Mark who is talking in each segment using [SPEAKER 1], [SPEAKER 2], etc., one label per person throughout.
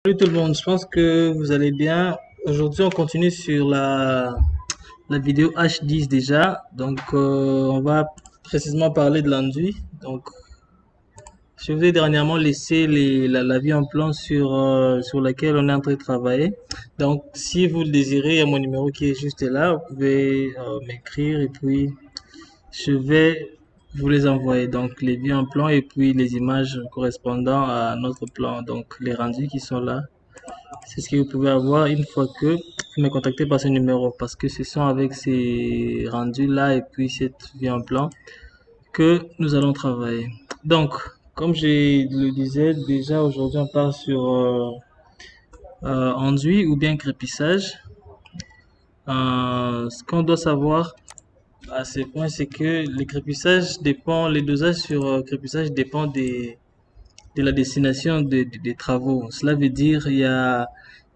[SPEAKER 1] Salut tout le monde, je pense que vous allez bien. Aujourd'hui, on continue sur la vidéo H10 déjà. Donc, on va précisément parler de l'enduit. Donc, je vous ai dernièrement laissé la vue en plan sur laquelle on est en train de travailler. Donc, si vous le désirez, il y a mon numéro qui est juste là. Vous pouvez m'écrire et puis je vais vous les envoyer. Donc, les vues en plan et puis les images correspondant à notre plan. Donc, les rendus qui sont là. C'est ce que vous pouvez avoir une fois que vous me contactez par ce numéro parce que ce sont avec ces rendus-là et puis cette vue en plan que nous allons travailler. Donc, comme je le disais, déjà aujourd'hui on part sur enduit ou bien crépissage. Ce qu'on doit savoir à ce point, c'est que le crépissage dépend, les dosages sur crépissage dépendent de la destination des travaux. Cela veut dire il y a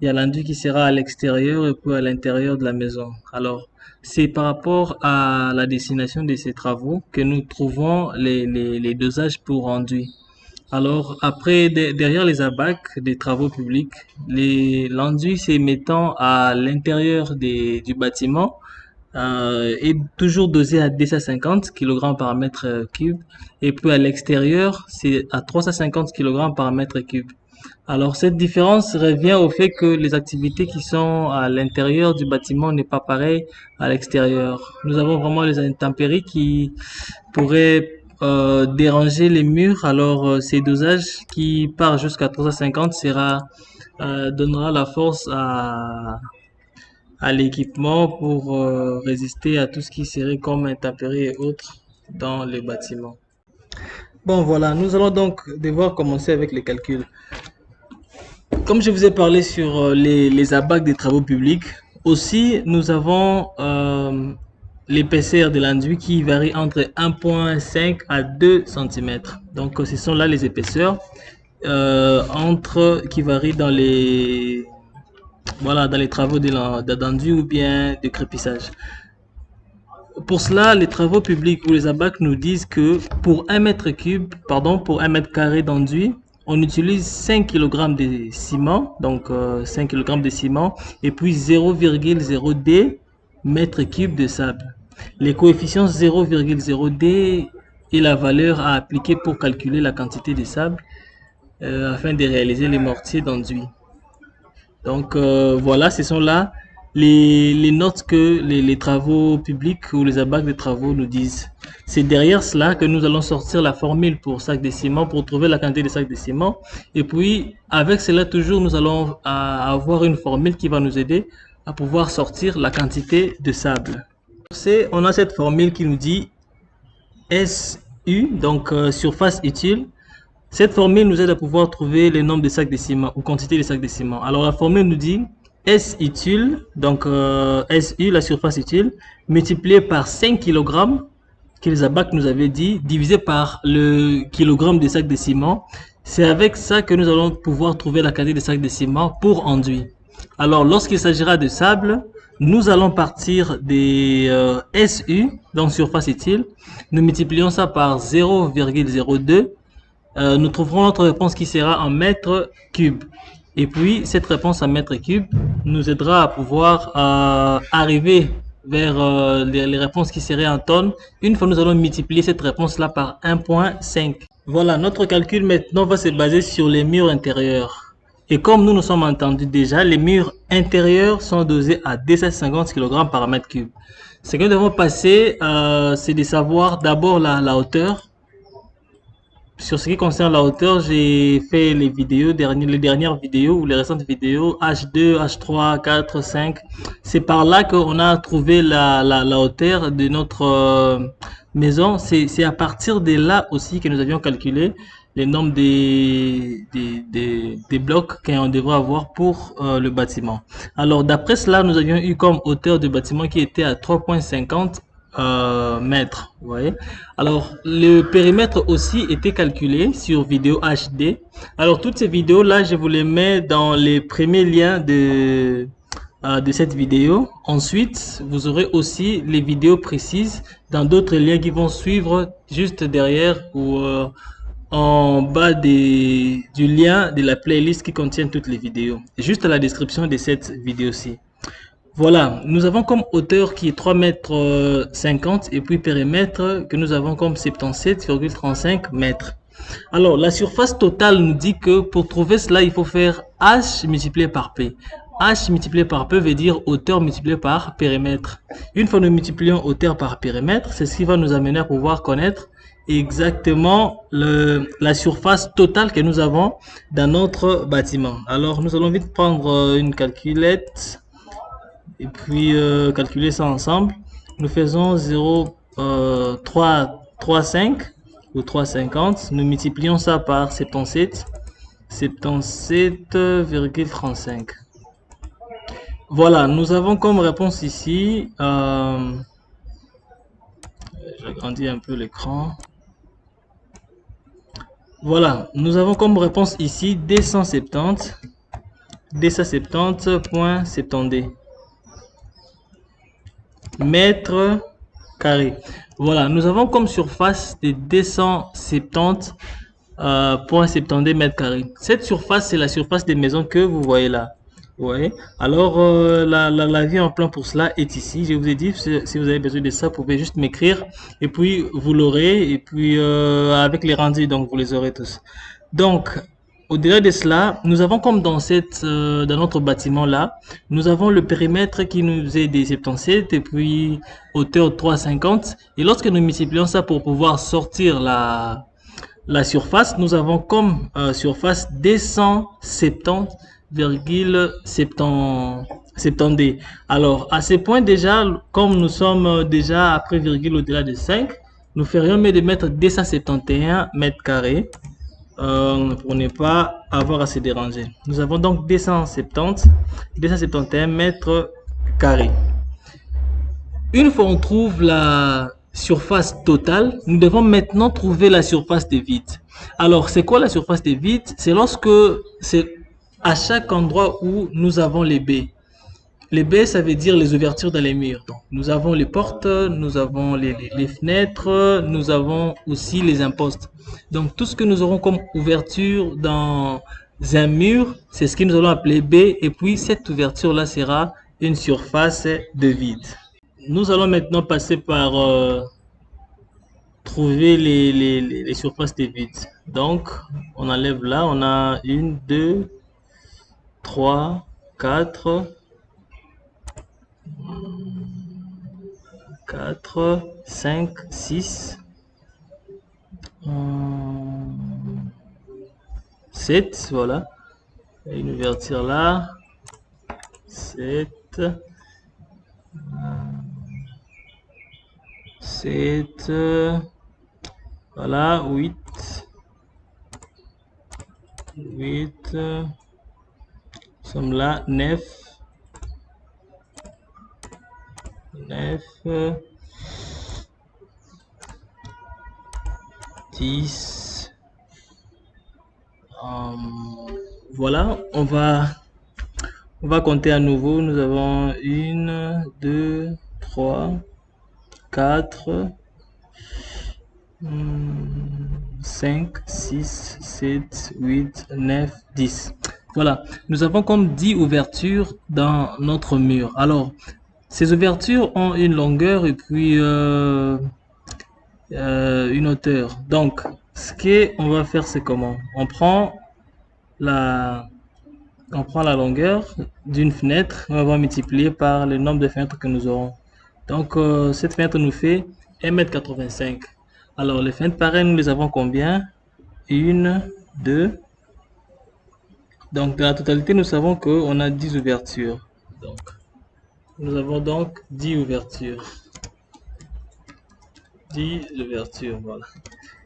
[SPEAKER 1] l'enduit qui sera à l'extérieur et puis à l'intérieur de la maison. Alors, c'est par rapport à la destination de ces travaux que nous trouvons les dosages pour enduit. Alors, après, derrière les abacs des travaux publics, l'enduit s'émettant à l'intérieur du bâtiment est toujours dosé à 250 kg par mètre cube. Et puis à l'extérieur, c'est à 350 kg par mètre cube. Alors cette différence revient au fait que les activités qui sont à l'intérieur du bâtiment n'est pas pareil à l'extérieur. Nous avons vraiment les intempéries qui pourraient déranger les murs. Alors ces dosages qui part jusqu'à 350 donnera la force à l'équipement pour résister à tout ce qui serait comme intempéries et autres dans les bâtiments. Bon voilà, nous allons donc devoir commencer avec les calculs. Comme je vous ai parlé sur les abacs des travaux publics, aussi nous avons l'épaisseur de l'enduit qui varie entre 1,5 à 2 cm. Donc ce sont là les épaisseurs qui varient dans dans les travaux d'enduit ou bien de crépissage. Pour cela, les travaux publics ou les abacs nous disent que pour pour 1 mètre carré d'enduit, on utilise 5 kg de ciment, donc 5 kg de ciment, et puis 0,0D mètre cube de sable. Les coefficients 0,0D est la valeur à appliquer pour calculer la quantité de sable afin de réaliser les mortiers d'enduit. Donc voilà, ce sont là les notes que les travaux publics ou les abacs de travaux nous disent. C'est derrière cela que nous allons sortir la formule pour sac de ciment, pour trouver la quantité de sac de ciment. Et puis, avec cela, toujours, nous allons avoir une formule qui va nous aider à pouvoir sortir la quantité de sable. On a cette formule qui nous dit SU, donc surface utile. Cette formule nous aide à pouvoir trouver le nombre de sacs de ciment ou quantité de sacs de ciment. Alors la formule nous dit S utile, donc SU, la surface utile, multiplié par 5 kg que les abacs nous avaient dit, divisé par le kilogramme de sacs de ciment. C'est avec ça que nous allons pouvoir trouver la quantité de sacs de ciment pour enduit. Alors lorsqu'il s'agira de sable, nous allons partir des SU, donc surface utile. Nous multiplions ça par 0,02. Nous trouverons notre réponse qui sera en mètres cubes. Et puis, cette réponse en mètres cubes nous aidera à pouvoir arriver vers les réponses qui seraient en tonnes. Une fois nous allons multiplier cette réponse-là par 1,5. Voilà, notre calcul maintenant va se baser sur les murs intérieurs. Et comme nous nous sommes entendus déjà, les murs intérieurs sont dosés à 250 kg par mètre cube. Ce que nous devons passer, c'est de savoir d'abord la hauteur. Sur ce qui concerne la hauteur, j'ai fait les dernières vidéos ou les récentes vidéos H2, H3, 4, 5. C'est par là qu'on a trouvé la hauteur de notre maison. C'est à partir de là aussi que nous avions calculé les nombres des blocs qu'on devrait avoir pour le bâtiment. Alors d'après cela, nous avions eu comme hauteur de bâtiment qui était à 3,50 mètres. Vous voyez. Alors le périmètre aussi était calculé sur vidéo HD. Alors toutes ces vidéos là, je vous les mets dans les premiers liens de cette vidéo. Ensuite, vous aurez aussi les vidéos précises dans d'autres liens qui vont suivre juste derrière ou en bas du lien de la playlist qui contient toutes les vidéos, juste à la description de cette vidéo-ci. Voilà, nous avons comme hauteur qui est 3,50 m et puis périmètre que nous avons comme 77,35 mètres. Alors, la surface totale nous dit que pour trouver cela, il faut faire H multiplié par P. H multiplié par P veut dire hauteur multipliée par périmètre. Une fois nous multiplions hauteur par périmètre, c'est ce qui va nous amener à pouvoir connaître exactement la surface totale que nous avons dans notre bâtiment. Alors, nous allons vite prendre une calculette et puis calculer ça ensemble. Nous faisons 0,335 ou 3,50. Nous multiplions ça par 77,35. Voilà, nous avons comme réponse ici, j'agrandis un peu l'écran. Voilà, nous avons comme réponse ici 270,70 mètres carrés. Voilà, nous avons comme surface de 270,70 mètres carrés. Cette surface, c'est la surface des maisons que vous voyez là. Ouais. Alors, la vie en plan pour cela est ici. Je vous ai dit, si vous avez besoin de ça, vous pouvez juste m'écrire et puis vous l'aurez. Et puis, avec les rendus, donc vous les aurez tous. Donc, au-delà de cela, nous avons comme dans notre bâtiment là, nous avons le périmètre qui nous est des 77 et puis hauteur 3,50. Et lorsque nous multiplions ça pour pouvoir sortir la surface, nous avons comme surface 270,70. Alors, à ce point déjà, comme nous sommes déjà après virgule au-delà de 5, nous ferions mieux de mettre 271 mètres carrés pour ne pas avoir à se déranger. Nous avons donc 271 mètres carrés. Une fois on trouve la surface totale, nous devons maintenant trouver la surface des vides. Alors, c'est quoi la surface des vides? C'est lorsque c'est à chaque endroit où nous avons les baies. Les baies, ça veut dire les ouvertures dans les murs. Donc, nous avons les portes, nous avons les fenêtres, nous avons aussi les impostes. Donc, tout ce que nous aurons comme ouverture dans un mur, c'est ce que nous allons appeler baie. Et puis, cette ouverture-là sera une surface de vide. Nous allons maintenant passer par trouver les surfaces de vide. Donc, on enlève là, on a 1, 2, 3, 4, 5, 6, 7, voilà. Et une ouverture là, 7, 7, voilà, 8, 8, nous sommes là, 9, 10, voilà, on va compter à nouveau. Nous avons 1, 2, 3, 4, 5, 6, 7, 8, 9, 10. Voilà, nous avons comme 10 ouvertures dans notre mur. Alors, ces ouvertures ont une longueur et puis une hauteur. Donc, ce qu'on va faire, c'est comment? On prend la longueur d'une fenêtre, on va multiplier par le nombre de fenêtres que nous aurons. Donc, cette fenêtre nous fait 1,85 m. Alors, les fenêtres pareilles, nous les avons combien? 1, 2. Donc, dans la totalité, nous savons qu'on a 10 ouvertures. Donc, nous avons donc 10 ouvertures. 10 ouvertures, voilà.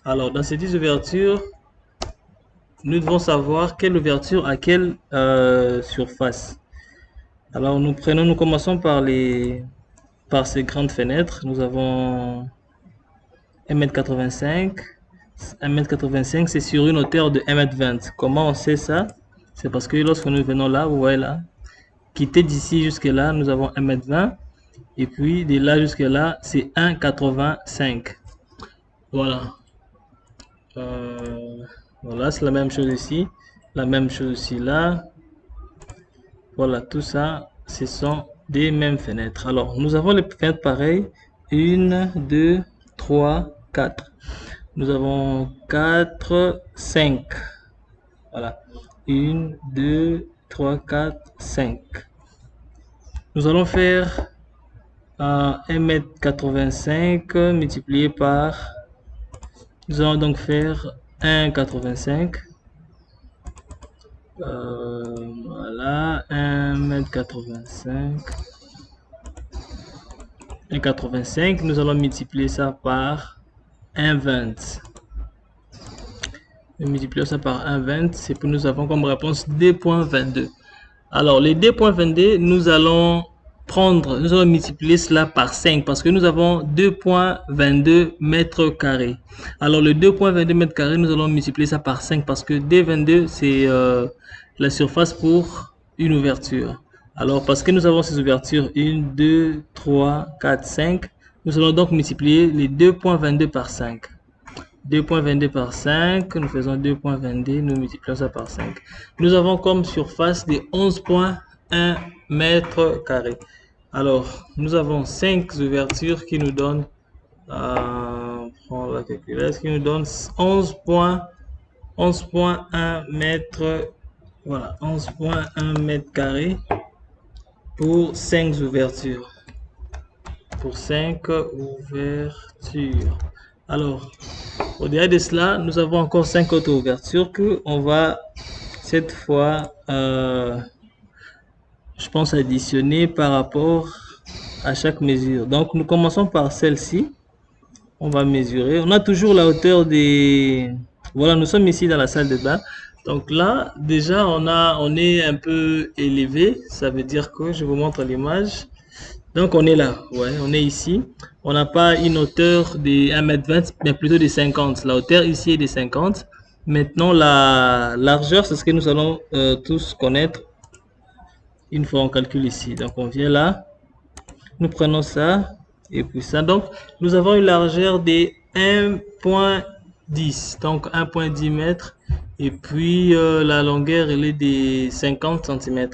[SPEAKER 1] Alors, dans ces 10 ouvertures, nous devons savoir quelle ouverture à quelle surface. Alors, nous commençons par ces grandes fenêtres. Nous avons 1,85 m. 1,85 m, c'est sur une hauteur de 1,20 m. Comment on sait ça? C'est parce que lorsque nous venons là, vous voyez là, quitter d'ici jusque là, nous avons 1,20 m. Et puis de là jusque là, c'est 1,85 m. Voilà. Voilà, c'est la même chose ici. La même chose ici, là. Voilà, tout ça, ce sont des mêmes fenêtres. Alors, nous avons les fenêtres pareilles. 1, 2, 3, 4. Nous avons 4, 5. Voilà. 1, 2, 3, 4, 5. Nous allons faire 1,85 m multiplié par... Nous allons donc faire 1,85 m. Voilà, 1,85 m. 1,85 m. Nous allons multiplier ça par 1,20. Multiplier ça par 1,20, c'est pour nous avons comme réponse 2,22. Alors, les 2,22, nous allons multiplier cela par 5 parce que nous avons 2,22 mètres carrés. Alors, le 2,22 mètres carrés, nous allons multiplier ça par 5 parce que 2,22, c'est la surface pour une ouverture. Alors, parce que nous avons ces ouvertures 1, 2, 3, 4, 5, nous allons donc multiplier les 2,22 par 5. 2,22 par 5, nous faisons 2,22, nous multiplions ça par 5. Nous avons comme surface de 11,1 mètres carrés. Alors, nous avons 5 ouvertures qui nous donnent, on va calculer, ce qui nous donne 11,1 mètres, voilà, 11,1 mètres carrés pour 5 ouvertures. Pour 5 ouvertures. Alors, au-delà de cela, nous avons encore 5 autres ouvertures que on va cette fois, je pense, additionner par rapport à chaque mesure. Donc, nous commençons par celle-ci. On va mesurer. On a toujours la hauteur des... Voilà, nous sommes ici dans la salle de bain. Donc là, déjà, on est un peu élevé. Ça veut dire que, je vous montre l'image. Donc, on est là, ouais, on est ici. On n'a pas une hauteur de 1,20 m, mais plutôt de 50. La hauteur ici est de 50. Maintenant, la largeur, c'est ce que nous allons tous connaître une fois on calcule ici. Donc, on vient là, nous prenons ça, et puis ça. Donc, nous avons une largeur de 1,10, donc 1,10 m. Et puis, la longueur, elle est de 50 cm.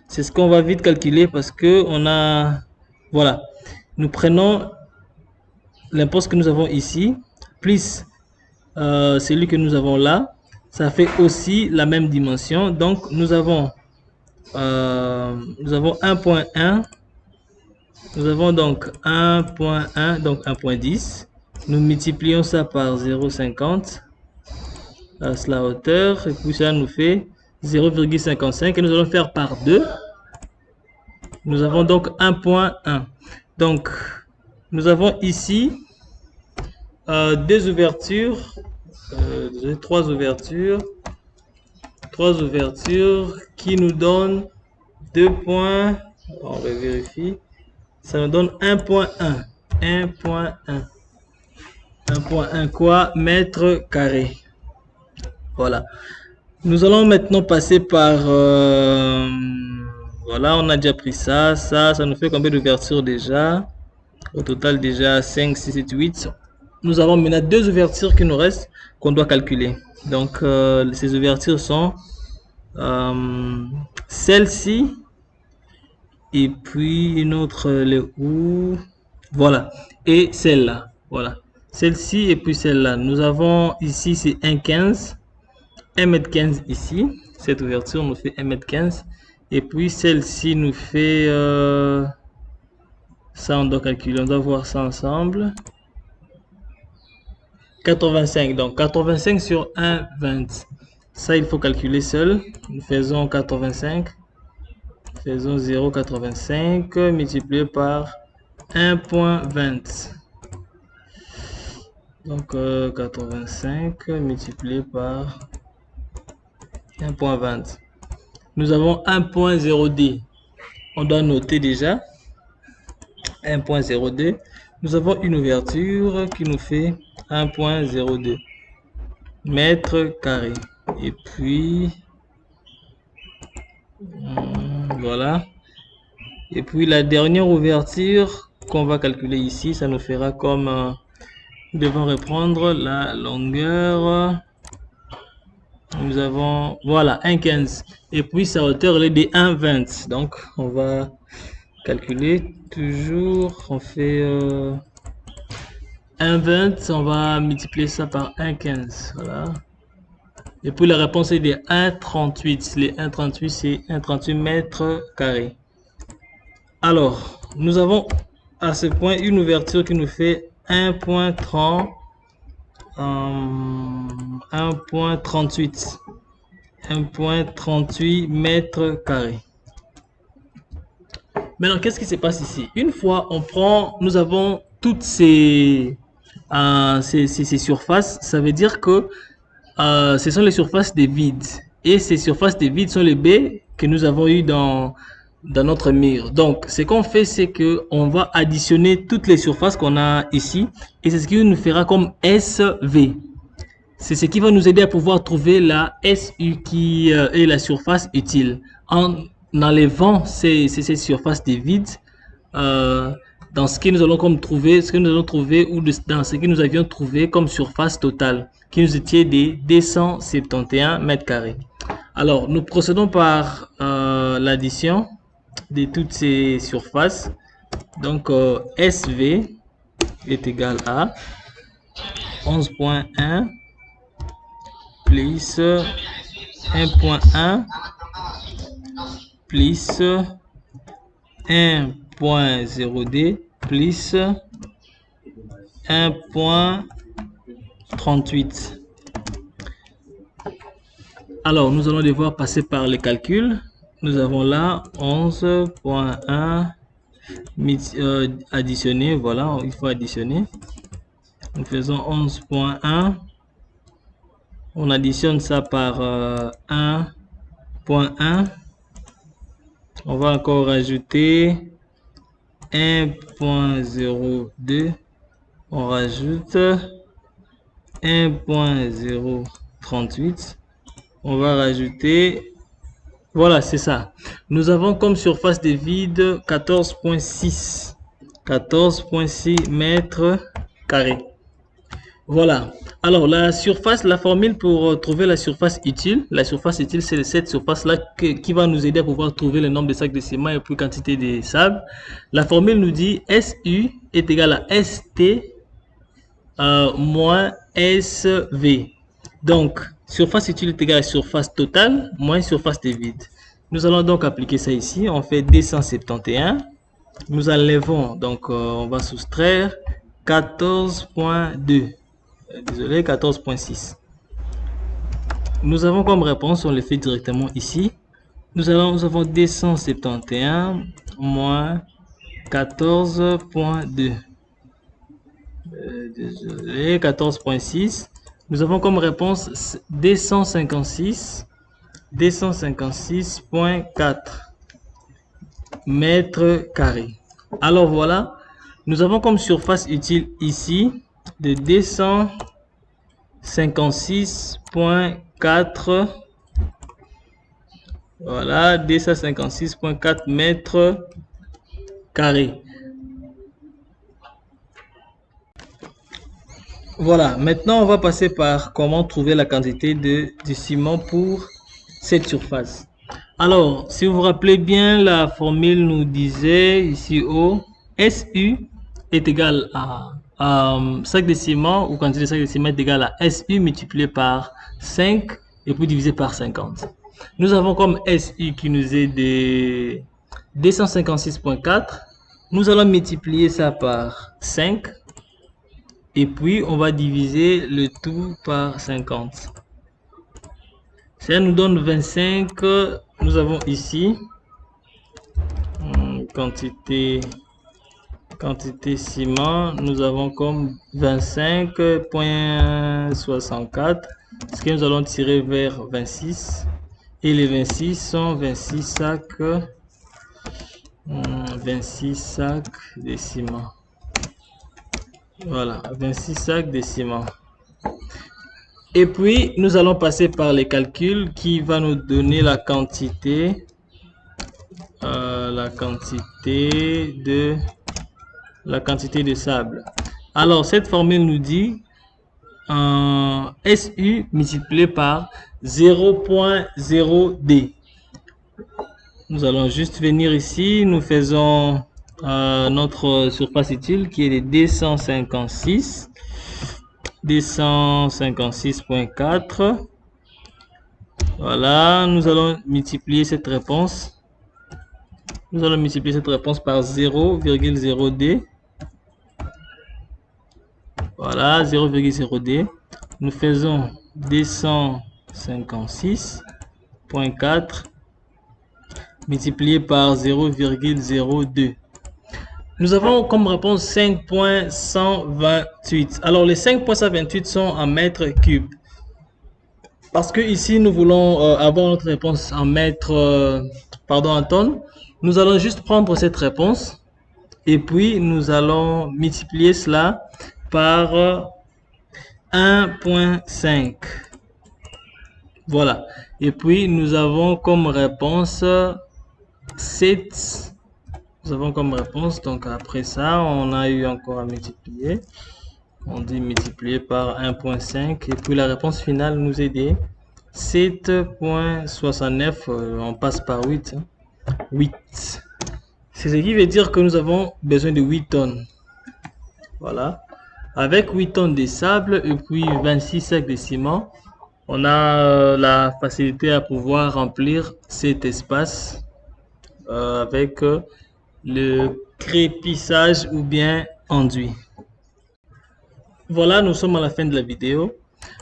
[SPEAKER 1] C'est ce qu'on va vite calculer parce que on a... Voilà, nous prenons l'imposte que nous avons ici, plus celui que nous avons là, ça fait aussi la même dimension. Donc, nous avons 1,1, nous avons donc 1,1, donc 1,10. Nous multiplions ça par 0,50, c'est la hauteur, et puis ça nous fait 0,55, et nous allons faire par 2. Nous avons donc 1,1. Donc, nous avons ici deux ouvertures, trois ouvertures qui nous donnent 2 points. On vérifie. Ça nous donne 1,1. 1,1. 1,1 quoi? Mètre carré. Voilà. Nous allons maintenant passer par... voilà, on a déjà pris ça. Ça nous fait combien d'ouvertures déjà? Au total, déjà 5, 6, 7, 8. Nous avons maintenant deux ouvertures qui nous restent, qu'on doit calculer. Donc, ces ouvertures sont celle-ci. Et puis, une autre, elle est où? Voilà. Et celle-là. Voilà. Celle-ci et puis celle-là. Nous avons ici, c'est 1,15. 1,15 m ici. Cette ouverture nous fait 1,15 m. Et puis celle-ci nous fait... ça, on doit calculer. On doit voir ça ensemble. 85. Donc, 85 sur 1,20. Ça, il faut calculer seul. Nous faisons 85. Faisons 0,85 multiplié par 1,20. Donc, 85 multiplié par 1,20. Nous avons 1,02. On doit noter déjà 1,02. Nous avons une ouverture qui nous fait 1,02 mètres carrés. Et puis, voilà. Et puis, la dernière ouverture qu'on va calculer ici, ça nous fera comme nous devons reprendre la longueur. Nous avons, voilà, 1,15. Et puis sa hauteur elle est de 1,20. Donc, on va calculer toujours. On fait 1,20. On va multiplier ça par 1,15. Voilà. Et puis la réponse est de 1,38. Les 1,38, c'est 1,38 mètres carrés. Alors, nous avons à ce point une ouverture qui nous fait 1,30. 1,38. 1,38 mètres carrés. Maintenant, qu'est-ce qui se passe ici? Une fois on prend, nous avons toutes ces surfaces, ça veut dire que ce sont les surfaces des vides. Et ces surfaces des vides sont les baies que nous avons eu dans notre mur. Donc, ce qu'on fait, c'est que on va additionner toutes les surfaces qu'on a ici. Et c'est ce qui nous fera comme SV. C'est ce qui va nous aider à pouvoir trouver la SU qui est la surface utile. En enlevant ces surfaces des vides, dans ce que nous allons comme trouver, ou dans ce que nous avions trouvé comme surface totale, qui nous était de 271 mètres carrés. Alors, nous procédons par l'addition de toutes ces surfaces. Donc, SV est égal à 11,1 plus 1,1 plus 1,0D plus 1,38. Alors, nous allons devoir passer par les calculs. Nous avons là 11,1 additionner. Voilà, il faut additionner. Nous faisons 11,1. On additionne ça par 1,1. On va encore rajouter 1,02. On rajoute 1,038. On va rajouter, voilà, c'est ça. Nous avons comme surface de vide 14,6 mètres carrés. Voilà. Alors, la surface, la formule pour trouver la surface utile. La surface utile, c'est cette surface-là qui va nous aider à pouvoir trouver le nombre de sacs de ciment et puis quantité de sable. La formule nous dit SU est égal à ST moins SV. Donc, surface utile est égal à surface totale moins surface de vide. Nous allons donc appliquer ça ici. On fait 271. Nous enlevons, donc on va soustraire 14,2. Désolé, 14,6. Nous avons comme réponse, on le fait directement ici. Nous avons 271 moins 14,2. Désolé, 14,6. Nous avons comme réponse 256,4 mètres carrés. Alors voilà, nous avons comme surface utile ici de 256,4. Voilà, 256,4 mètres carrés. Voilà, maintenant on va passer par comment trouver la quantité du ciment pour cette surface. Alors, si vous vous rappelez bien, la formule nous disait ici haut, SU est égal à sac de ciment, ou quantité de sac de ciment est égal à SU multiplié par 5 et puis divisé par 50. Nous avons comme SU qui nous est de 256,4. Nous allons multiplier ça par 5. Et puis, on va diviser le tout par 50. Ça nous donne 25. Nous avons ici quantité ciment. Nous avons comme 25,64. Ce que nous allons tirer vers 26. Et les 26 sont 26 sacs de ciment. Voilà, 26 sacs de ciment. Et puis, nous allons passer par les calculs qui va nous donner la quantité de sable. Alors, cette formule nous dit SU multiplié par 0.0D. Nous allons juste venir ici, nous faisons notre surface utile qui est de 256.4. Voilà, nous allons multiplier cette réponse. Nous allons multiplier cette réponse par 0,0D. Voilà, 0,0D. Nous faisons 256.4 multiplié par 0,02. Nous avons comme réponse 5.128. Alors, les 5.128 sont en mètres cubes. Parce que ici, nous voulons avoir notre réponse en mètres, en tonnes. Nous allons juste prendre cette réponse et puis nous allons multiplier cela par 1.5. Voilà. Et puis, nous avons comme réponse 7. Nous avons comme réponse, donc après ça, on a eu encore à multiplier. On dit multiplier par 1.5. Et puis la réponse finale nous est de 7.69. On passe par 8. 8. C'est ce qui veut dire que nous avons besoin de 8 tonnes. Voilà. Avec 8 tonnes de sable et puis 26 sacs de ciment, on a la facilité à pouvoir remplir cet espace avec le crépissage ou bien enduit. Voilà, nous sommes à la fin de la vidéo.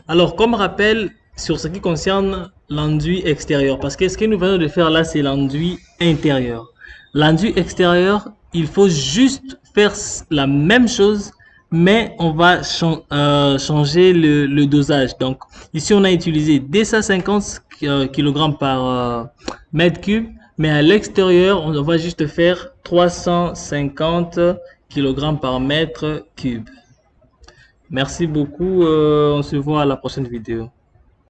[SPEAKER 1] Alors, comme rappel sur ce qui concerne l'enduit extérieur, parce que ce que nous venons de faire là, c'est l'enduit intérieur. L'enduit extérieur, il faut juste faire la même chose, mais on va changer le dosage. Donc, ici, on a utilisé 250 kg par mètre cube, mais à l'extérieur, on va juste faire 350 kg par mètre cube. Merci beaucoup. On se voit à la prochaine vidéo.